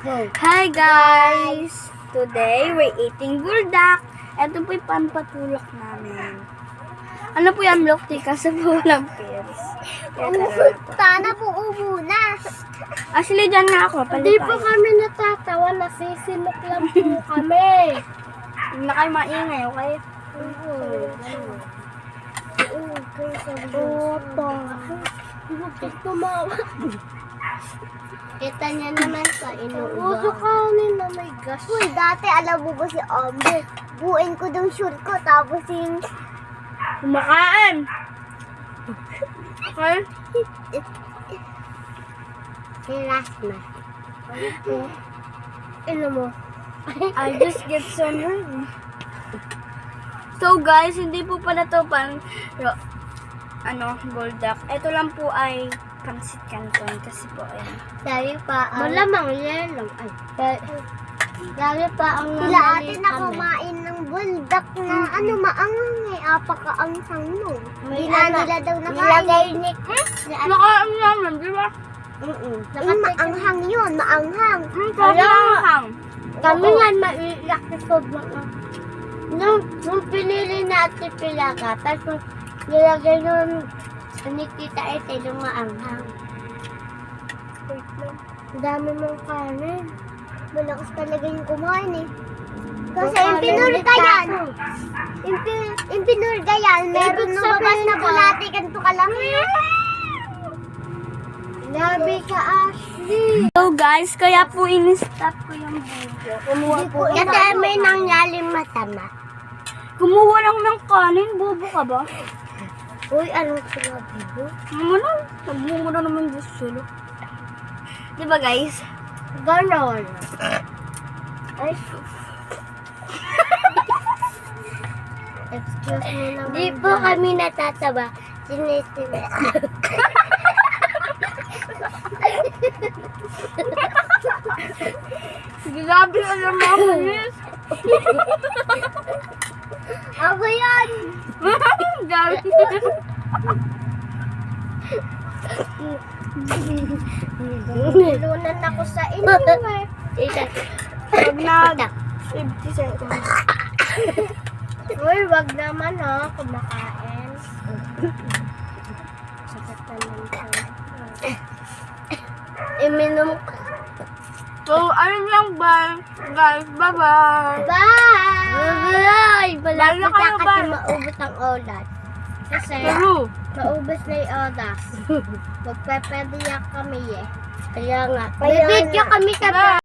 Hi guys! Today, we're eating buldak. Ito po yung pampatulak namin. Ano po yan, milk tea? Kasi po walang pills. Sana po muna. Actually, dyan nga ako. Hindi po kami natatawa. Nasisimok lang po kami. Hindi na kayo maingay, okay? Opo. Tumawa. Kita niya naman sa inuubo. Uso kanin na may gas. Uy, dati alam mo ba si Amber? Buuin ko yung sure ko, tapos yung... Kumakain! Okay? Last na. Ano mo? I just get so nervous. So guys, hindi po pala to buldak. Ito lang po ay pansit canton kasi po ay Sabi pa ang... malamang yan lang. Ay. Sabi pa ang... Sila ate na kumain ng buldak na maangang eh. Apaka-anghang no. Nila daw nakain. Nilagay ni... Nakain naman, di ba? Maanghang yun, maanghang. Maanghang. Kami nga maiiyak na sobrang... Nung pinili natin pilaka, tapos nilagay nun ni Tita Ete yung maanghang. Ang dami mong kanin. Malakas talaga yung kumain eh. Kasi yung pinurga yan. Yung pinurga yan, meron lumabas na bulati ganito kalaki. Labi ka, Ashley. So guys, kaya po in-stop ko yung video. Kumuha po. Kasi may nangyaling masama. Kumuha lang ng kanin, bobo ka ba? Uy, anong sinabi mo? Muna, nagmumuna naman Diyos solo. Diba guys? Ganon. Ay, excuse me naman. Di po kami natatawa. Sinisinis. Grabe ka naman, Miss. Ako yan! Grabe. Nilunan ako sa inyo eh. Pag nag 50 seconds. Uy, wag naman kumakain. Sakit naman siya. Iminom ka. So, ayun lang ba? Guys, bye-bye. Bye! Malapit Lalo kayo na ba? kasi maubos ang oras. Kasi Pero, maubos na yung oras. Magpepediyak kami eh. Kaya nga. May video kami sa